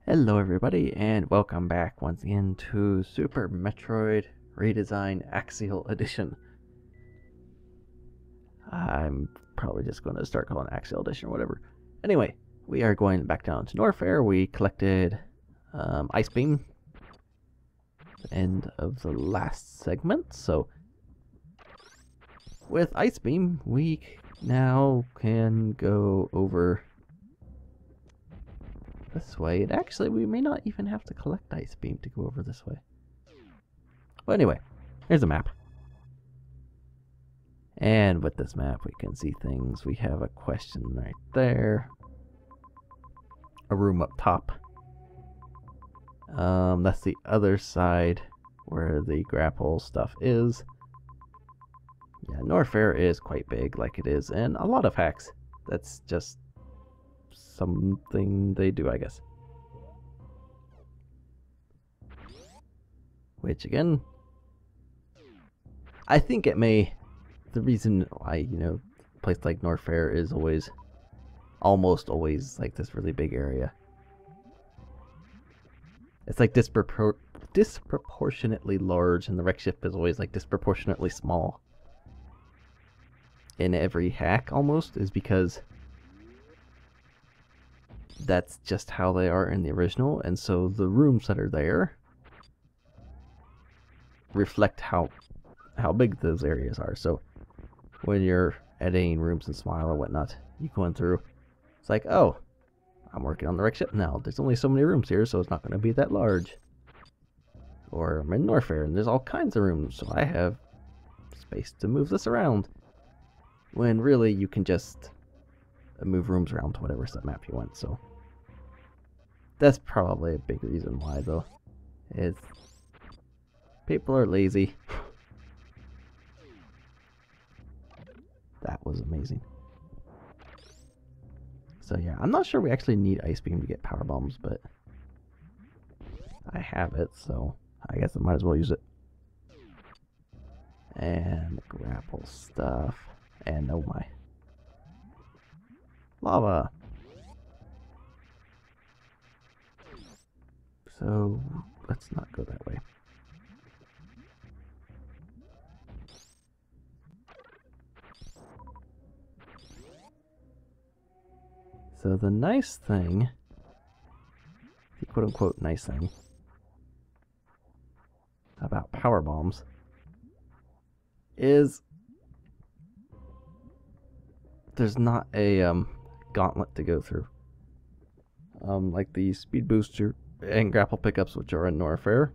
Hello everybody, and welcome back once again to Super Metroid Redesign Axeil Edition. I'm probably just going to start calling it Axeil Edition or whatever. Anyway, we are going back down to Norfair. We collected Ice Beam at the end of the last segment, so with Ice Beam we now can go over this way, and actually we may not even have to collect Ice Beam to go over this way. Well, anyway, here's a map. And with this map we can see things. We have a question right there. A room up top. That's the other side where the grapple stuff is. Yeah, Norfair is quite big like it is in a lot of hacks. That's just something they do, I guess. Which again, I think it may, the reason why, a place like Norfair is almost always like this really big area. It's like disproportionately large, and the wreck ship is always like disproportionately small. In every hack almost, is because that's just how they are in the original, and so the rooms that are there reflect how big those areas are. So when you're editing rooms in Smile or whatnot, you going through, it's like, oh, I'm working on the wreck ship now. There's only so many rooms here, so it's not going to be that large. Or I'm in Norfair, and there's all kinds of rooms, so I have space to move this around. When really you can just move rooms around to whatever submap you want. So that's probably a big reason why, though. Is people are lazy. That was amazing. So yeah, I'm not sure we actually need Ice Beam to get power bombs, but I have it, so I guess I might as well use it. And grapple stuff. And oh my. Lava. So let's not go that way. So the nice thing, the quote-unquote nice thing about power bombs is there's not a gauntlet to go through. Like the speed booster and grapple pickups, which are in Norfair,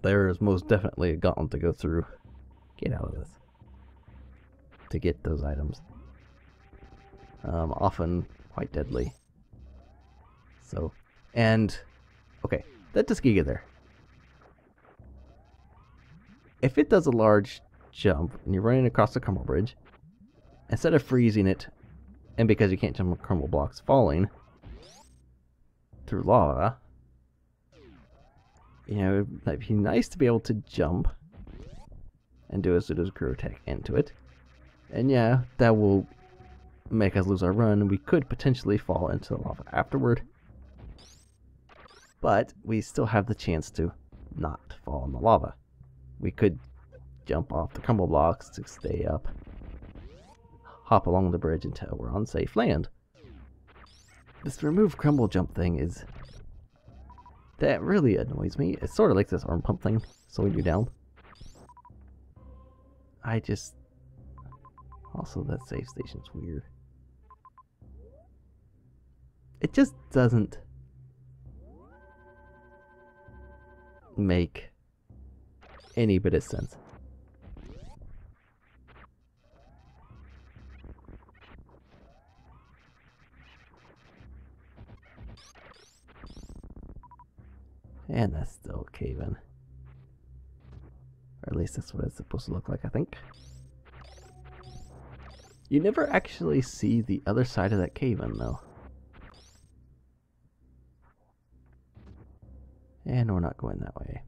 there is most definitely a gauntlet to go through. Get out of this. To get those items. Often quite deadly. So, and, okay, that Tuskegee there. If it does a large jump and you're running across the crumble bridge, instead of freezing it, and because you can't jump on crumble blocks, falling through lava, it'd be nice to be able to jump and do a pseudo-screw attack into it. And yeah, that will make us lose our run. We could potentially fall into the lava afterward, but we still have the chance to not fall in the lava. We could jump off the crumble blocks to stay up, hop along the bridge until we're on safe land. This remove crumble jump thing that really annoys me. It's sort of like this arm pump thing, slowing you down. Also that save station's weird. It just doesn't make any bit of sense. And that's still cave-in. Or at least that's what it's supposed to look like, I think. You never actually see the other side of that cave-in, though. And we're not going that way.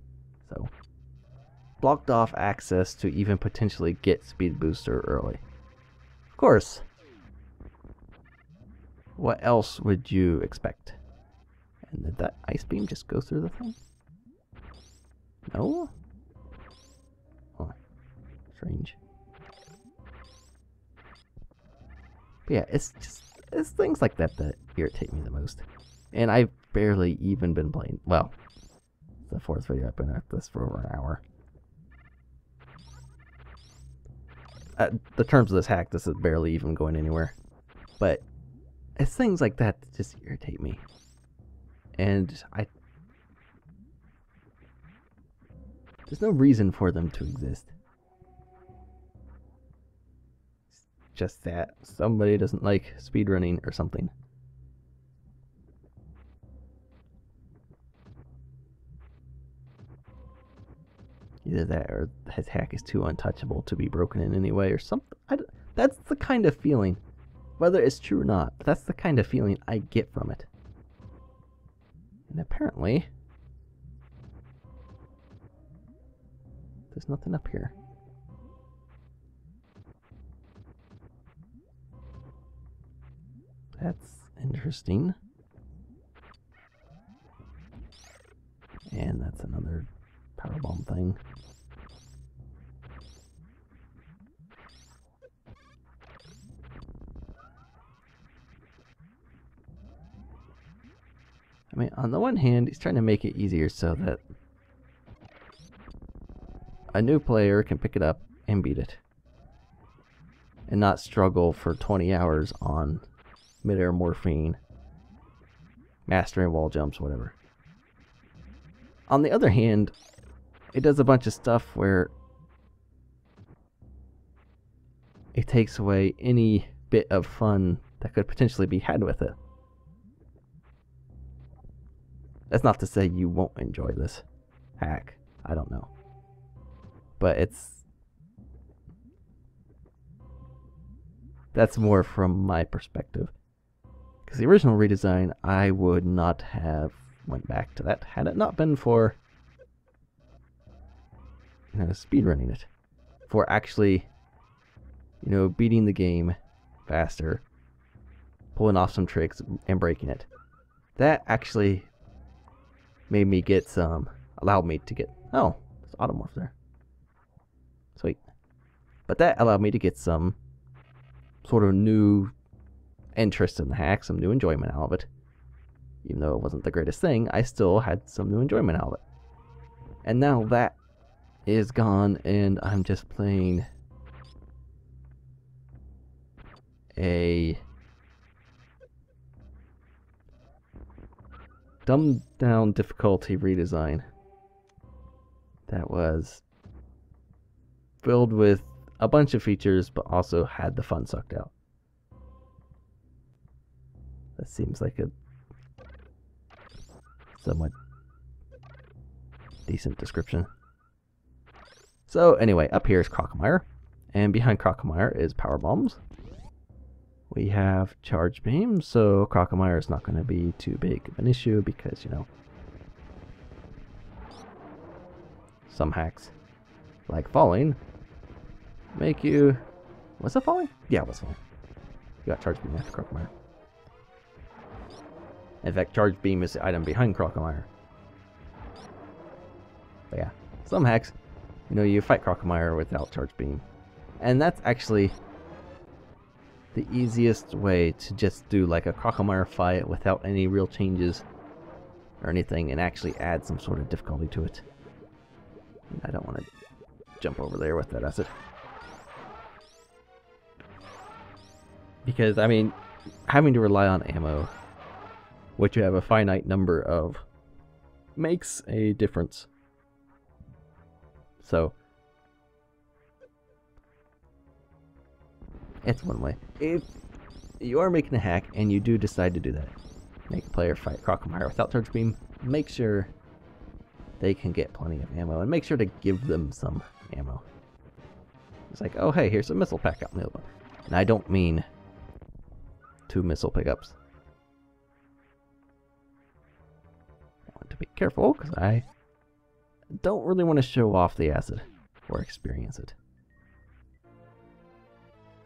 So, blocked off access to even potentially get Speed Booster early. Of course. What else would you expect? And Did that ice beam just go through the thing? No? Oh, strange. But yeah, it's things like that that irritate me the most. And I've barely even been playing. Well, it's the fourth video I've been at this for over an hour. The terms of this hack, this is barely even going anywhere. But it's things like that that just irritate me. And there's no reason for them to exist. It's just that somebody doesn't like speedrunning or something. Either that or his hack is too untouchable to be broken in any way or something. That's the kind of feeling, whether it's true or not, but that's the kind of feeling I get from it. And apparently, there's nothing up here. That's interesting. And that's another powerbomb thing. I mean, on the one hand, he's trying to make it easier so that a new player can pick it up and beat it. And not struggle for 20 hours on mid-air morphine, mastering wall jumps, whatever. On the other hand, it does a bunch of stuff where it takes away any bit of fun that could potentially be had with it. That's not to say you won't enjoy this hack. I don't know. But that's more from my perspective. Because the original redesign, I would not have went back to that had it not been for speedrunning it. For actually, beating the game faster, pulling off some tricks, and breaking it. That actually made me get allowed me to get, oh, there's Automorph there. Sweet. But that allowed me to get some sort of new interest in the hack, some new enjoyment out of it. Even though it wasn't the greatest thing, I still had some new enjoyment out of it. And now that is gone, and I'm just playing a dumbed down difficulty redesign that was filled with a bunch of features but also had the fun sucked out. That seems like a somewhat decent description. So anyway, up here is Crocomire, and behind Crocomire is power bombs. We have charge beam, so Crocomire is not going to be too big of an issue because, some hacks, like falling, make you... Was it falling? Yeah, it was falling. You got charge beam after Crocomire. In fact, charge beam is the item behind Crocomire. But yeah, some hacks, you fight Crocomire without charge beam. And that's actually the easiest way to just do like a Crocomire fight without any real changes or anything and actually add some sort of difficulty to it. And I don't want to jump over there with that acid. Because, I mean, having to rely on ammo, which you have a finite number of, makes a difference. So, it's one way. If you are making a hack and you do decide to do that, make a player fight Crocomire without charge beam, make sure they can get plenty of ammo, and make sure to give them some ammo. It's like, oh hey, here's a missile pack out in the open. And I don't mean 2 missile pickups. I want to be careful, because I don't really want to show off the acid or experience it.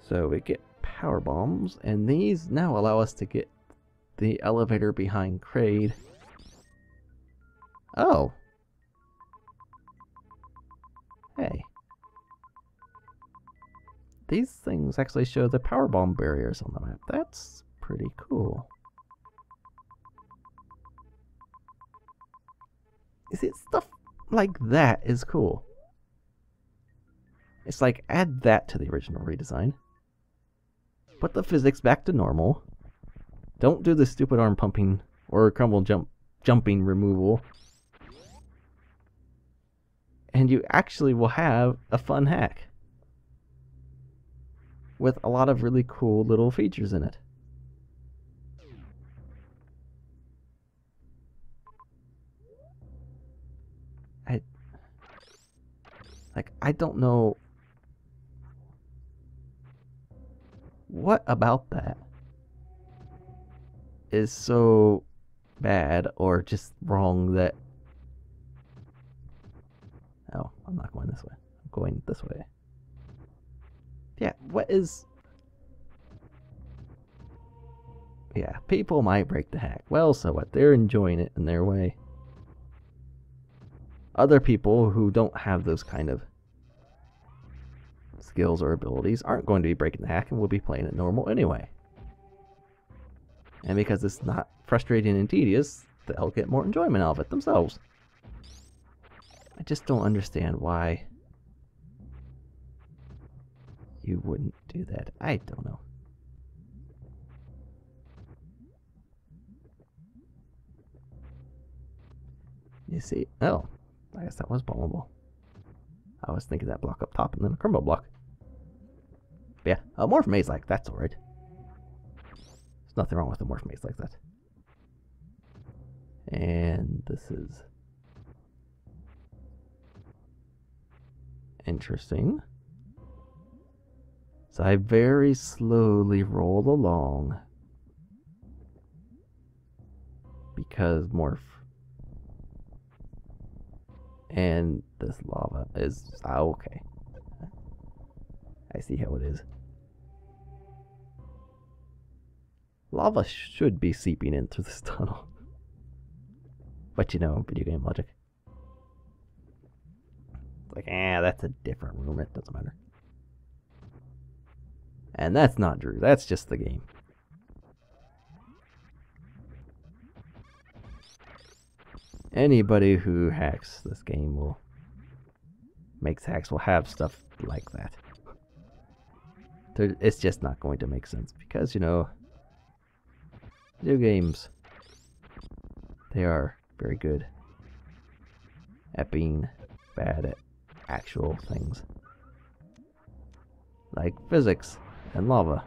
So we get power bombs, and these now allow us to get the elevator behind Kraid Oh. Hey. These things actually show the power bomb barriers on the map. That's pretty cool. You see, stuff like that is cool. It's like, add that to the original redesign. Put the physics back to normal. Don't do the stupid arm pumping or crumble jumping removal. And you actually will have a fun hack with a lot of really cool little features in it. I don't know what about that is so bad or just wrong that... Oh, I'm not going this way. I'm going this way. Yeah, what is... Yeah, people might break the hack. Well, so what? They're enjoying it in their way. Other people who don't have those kind of skills or abilities aren't going to be breaking the hack and will be playing it normal anyway. And because it's not frustrating and tedious, they'll get more enjoyment out of it themselves. I just don't understand why you wouldn't do that. I don't know. You see? Oh, I guess that was bombable. I was thinking that block up top and then a crumble block. But yeah, a morph maze like that's alright. There's nothing wrong with a morph maze like that. And this is interesting. So I very slowly roll along because morph. And this lava is... Oh, okay. I see how it is. Lava should be seeping in through this tunnel. But you know, video game logic. It's like, that's a different room. It doesn't matter. And that's not Drew. That's just the game. Anybody who hacks this game makes hacks will have stuff like that. It's just not going to make sense because, you know, video games, they are very good at being bad at actual things like physics and lava.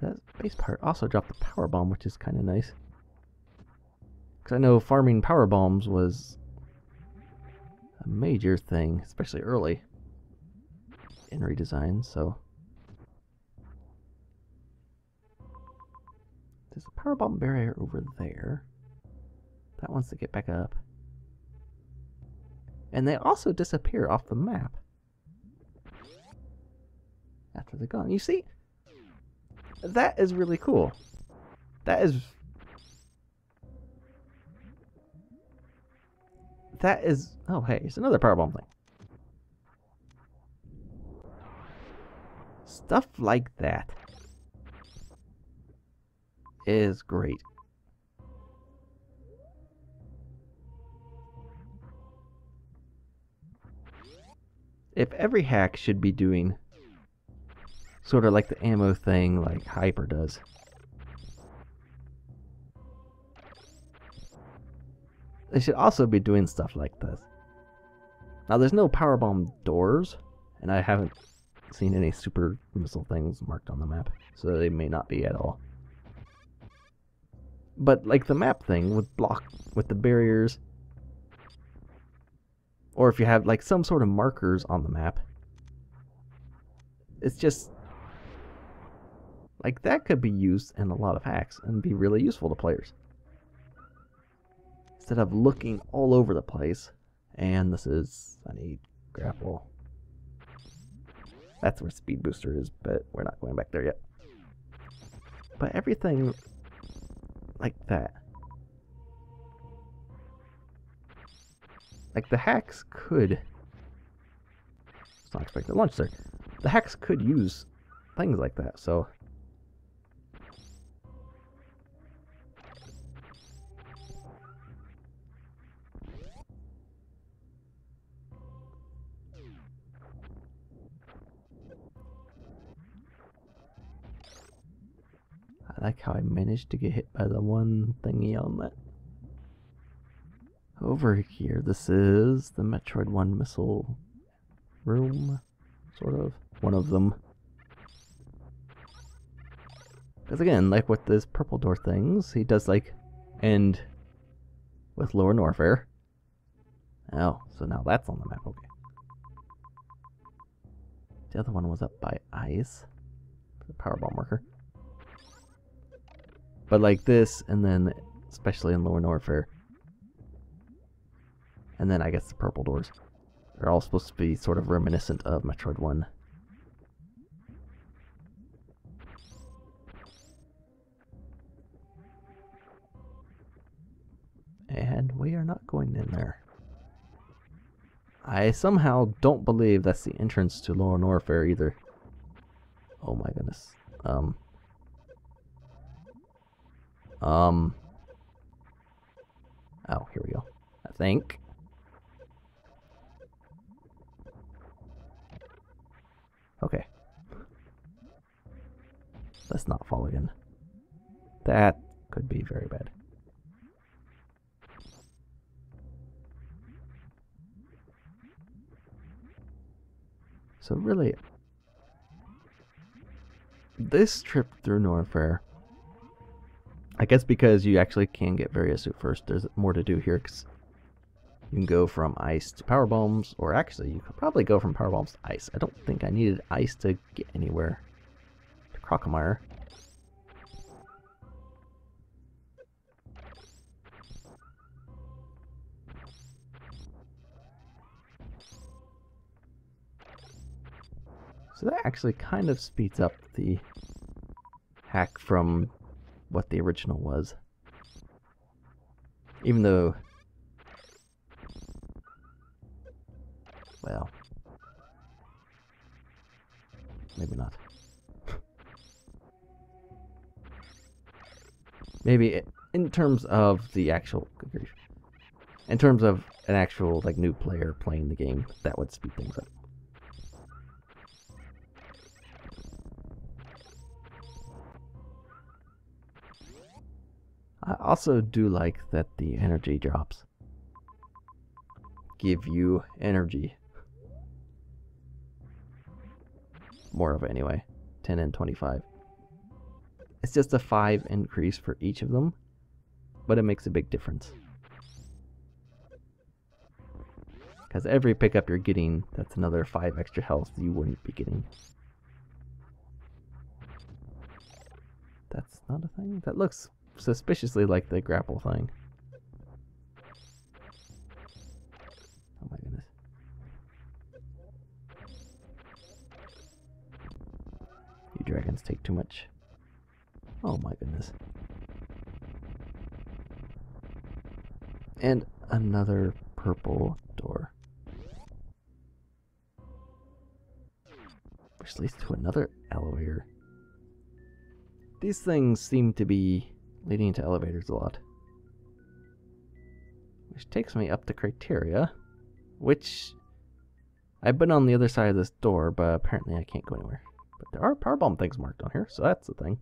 That base part also dropped the power bomb, which is kind of nice. Because I know farming power bombs was a major thing, especially early in redesign, so... There's a power bomb barrier over there. That wants to get back up. And they also disappear off the map after they're gone. You see? That is really cool. That is... Oh, hey, it's another powerbomb thing. Stuff like that is great. If every hack should be doing sort of like the ammo thing like Hyper does. They should also be doing stuff like this. Now there's no powerbomb doors, and I haven't seen any super missile things marked on the map, so they may not be at all. But like the map thing with the barriers, or if you have like some sort of markers on the map, it's just like that could be used in a lot of hacks and be really useful to players. Instead of looking all over the place, and I need grapple. That's where speed booster is, but we're not going back there yet. But everything like that. Like the hacks could... It's not expected lunch there. The hacks could use things like that, so... I like how I managed to get hit by the one thingy on that. Over here, this is the Metroid 1 missile room, sort of. One of them. Because again, like with this purple door things, he does like end with Lower Norfair. Oh, so now that's on the map, okay. The other one was up by ice. The Powerball marker. But like this, and then especially in Lower Norfair. And then I guess the purple doors. They're all supposed to be sort of reminiscent of Metroid 1. And we are not going in there. I somehow don't believe that's the entrance to Lower Norfair either. Oh my goodness. Oh, here we go. I think. Okay. Let's not fall again. That could be very bad. So really, this trip through Norfair, I guess because you actually can get various suit first, there's more to do here, because you can go from ice to power bombs, or actually you could probably go from power bombs to ice. I don't think I needed ice to get anywhere. To Crocomire. So that actually kind of speeds up the hack from what the original was. Even though, well, maybe not. Maybe in terms of the actual, in terms of an actual like new player playing the game, that would speed things up. I also do like that the energy drops give you energy. More of it anyway. 10 and 25. It's just a 5 increase for each of them, but it makes a big difference. Because every pickup you're getting, that's another 5 extra health you wouldn't be getting. That's not a thing? That looks suspiciously like the grapple thing. Oh my goodness. You dragons take too much. Oh my goodness. And another purple door. Which leads to another elevator. These things seem to be leading to elevators a lot. Which takes me up to criteria, which I've been on the other side of this door, but apparently I can't go anywhere. But there are powerbomb things marked on here, so that's the thing.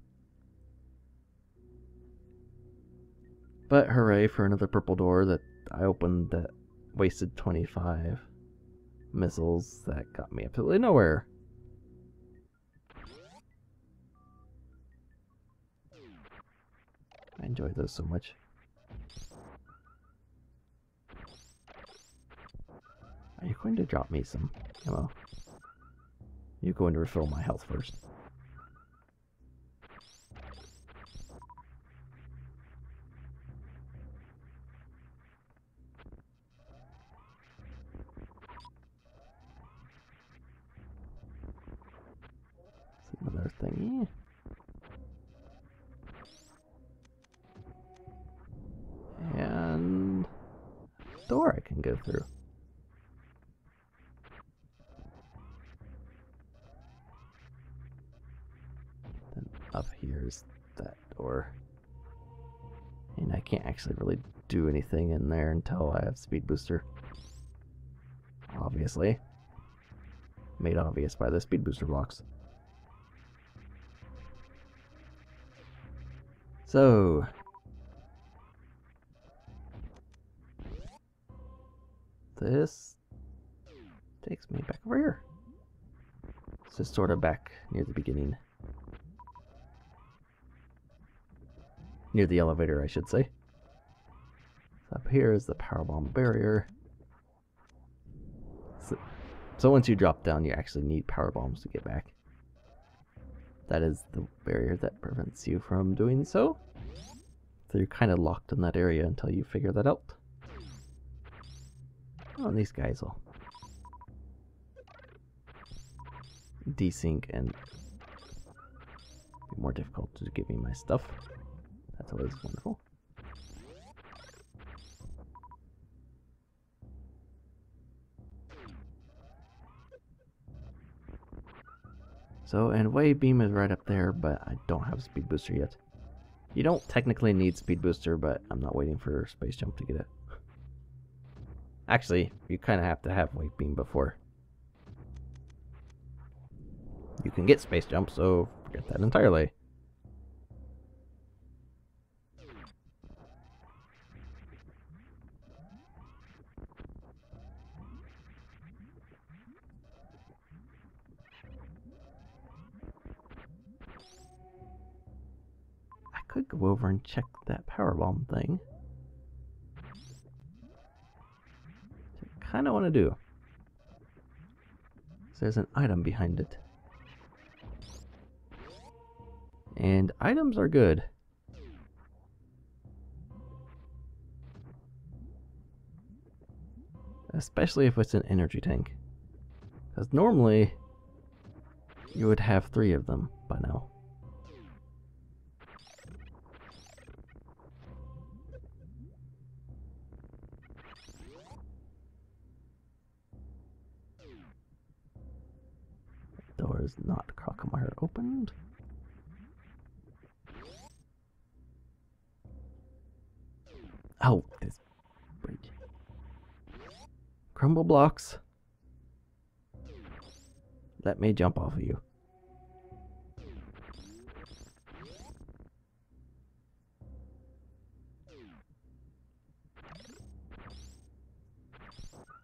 But hooray for another purple door that I opened that wasted 25 missiles that got me absolutely nowhere. I enjoy those so much. Are you going to drop me some ammo? You're going to refill my health first. Another thingy. door I can go through. Then up here's that door. And I can't actually really do anything in there until I have speed booster. Obviously. Made obvious by the speed booster blocks. So this takes me back over here. It's just sort of back near the beginning. Near the elevator, I should say. So up here is the power bomb barrier. So once you drop down, you actually need power bombs to get back. That is the barrier that prevents you from doing so. So you're kind of locked in that area until you figure that out. Oh, and these guys will desync and be more difficult to give me my stuff. That's always wonderful. So, and wave beam is right up there, but I don't have a speed booster yet. You don't technically need speed booster, but I'm not waiting for space jump to get it. Actually, you kind of have to have wave beam before you can get space jump, so forget that entirely. Could go over and check that power bomb thing. Which I kind of want to do. So there's an item behind it. And items are good. Especially if it's an energy tank. Because normally you would have 3 of them by now. Door is not Crocomire opened. Oh, this bridge. Crumble blocks. Let me jump off of you.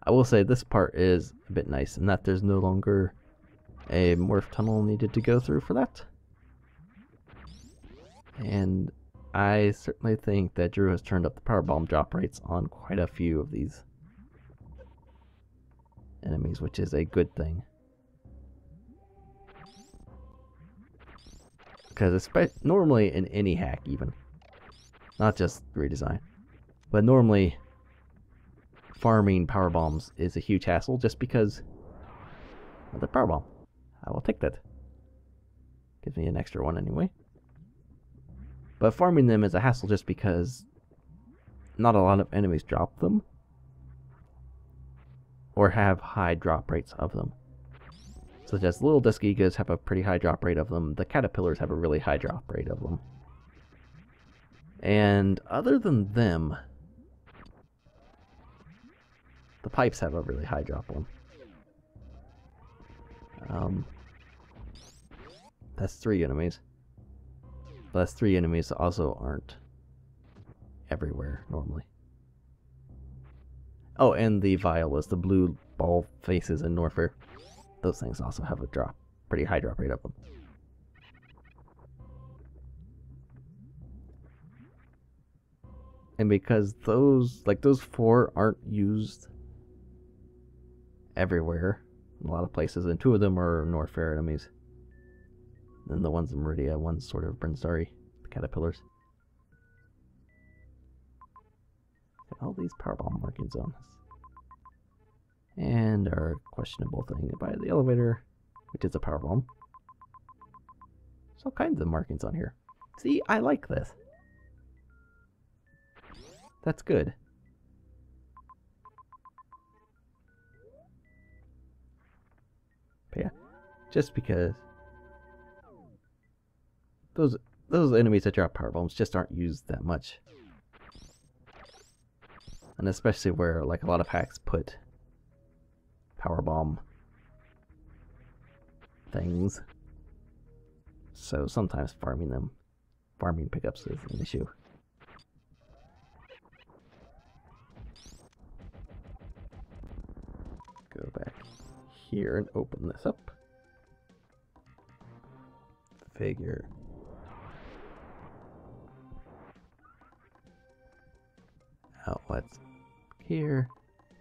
I will say this part is a bit nice in that there's no longer a morph tunnel needed to go through for that. And I certainly think that Drew has turned up the power bomb drop rates on quite a few of these enemies, which is a good thing. Because normally in any hack even, not just redesign, but normally farming power bombs is a huge hassle just because of the power bomb. I will take that. Gives me an extra one anyway. But farming them is a hassle just because not a lot of enemies drop them or have high drop rates of them. Such as little Duskigas have a pretty high drop rate of them. The caterpillars have a really high drop rate of them. And other than them, the pipes have a really high drop one. That's 3 enemies. But that's 3 enemies that also aren't everywhere normally. Oh, and the violas, the blue ball faces in Norfair. Those things also have a pretty high drop rate of them. And because those 4 aren't used everywhere, in a lot of places, and 2 of them are Norfair enemies. Then the ones in Meridia, one's sort of Brinsari, the caterpillars. Got all these powerbomb markings on us. And our questionable thing by the elevator, which is a powerbomb. There's all kinds of markings on here. See, I like this. That's good. But yeah, just because those enemies that drop power bombs just aren't used that much. And especially where like a lot of hacks put power bomb things. So sometimes farming pickups is an issue. Go back here and open this up. Figure out what's here.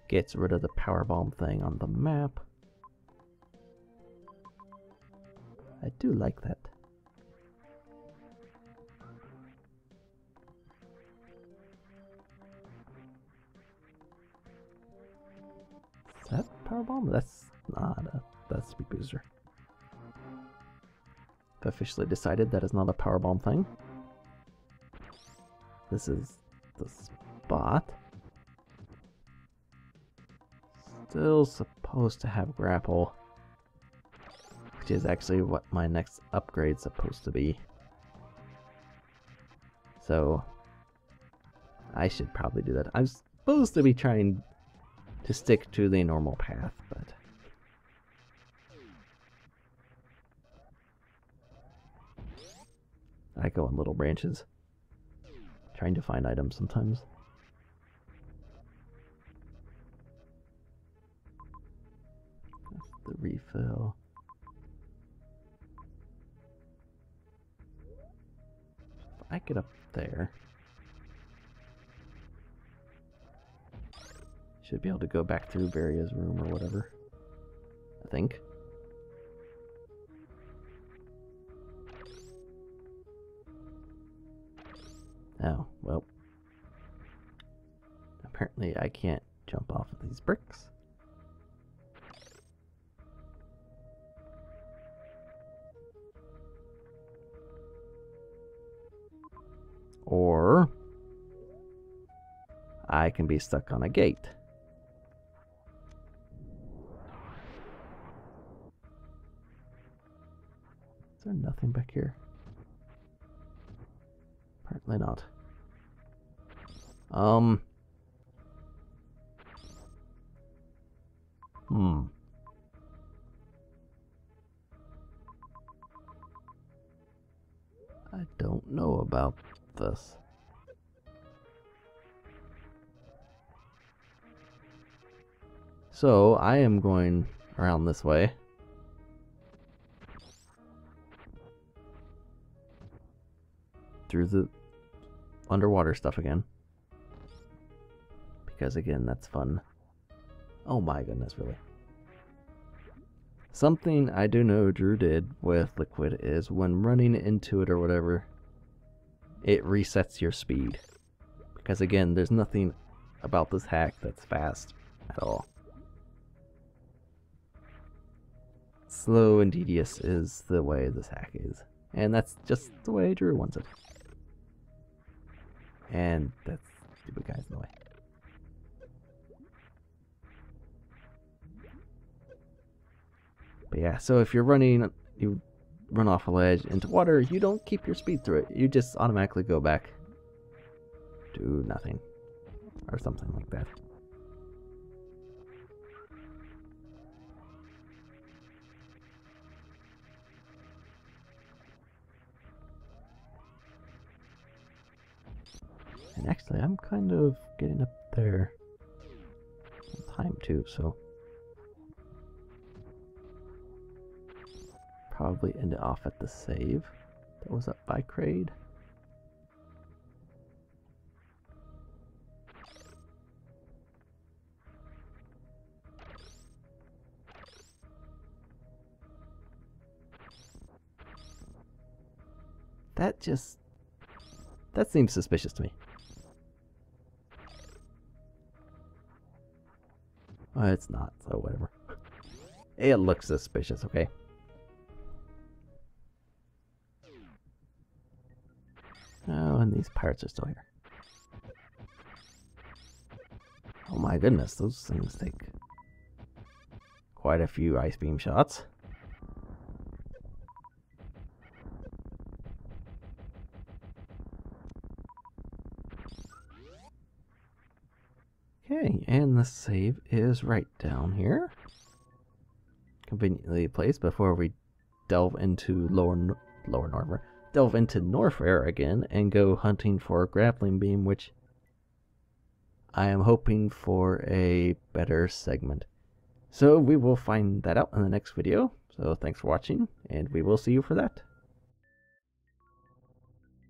Gets rid of the power bomb thing on the map. I do like that. Is that power bomb? That's not that's speed booster. I've officially decided that is not a power bomb thing. This is the spot. Still supposed to have grapple, which is actually what my next upgrade's supposed to be. So I should probably do that. I'm supposed to be trying to stick to the normal path, but I go on little branches, trying to find items sometimes. That's the refill. If I get up there, should be able to go back through Varia's room or whatever, I think. Oh, well. Apparently I can't jump off of these bricks. Or I can be stuck on a gate. Is there nothing back here? Apparently not. I don't know about this. So I am going around this way. Through the underwater stuff again. Because again, that's fun. Oh my goodness, really. Something I do know Drew did with Liquid is when running into it or whatever, it resets your speed. Because again, there's nothing about this hack that's fast at all. Slow and tedious is the way this hack is. And that's just the way Drew wants it. And that's stupid guys in the way. But yeah, so if you're running, you run off a ledge into water, you don't keep your speed through it. You just automatically go back to nothing. Or something like that. And actually, I'm kind of getting up there on time too, so probably end it off at the save that was up by Crade. That seems suspicious to me. Well, it's not, so whatever. It looks suspicious, okay? Oh, and these pirates are still here. Oh my goodness, those things take quite a few ice beam shots. Okay, and the save is right down here. Conveniently placed before we delve into delve into Norfair again and go hunting for a grappling beam, which I am hoping for a better segment. So we will find that out in the next video. So thanks for watching, and we will see you for that.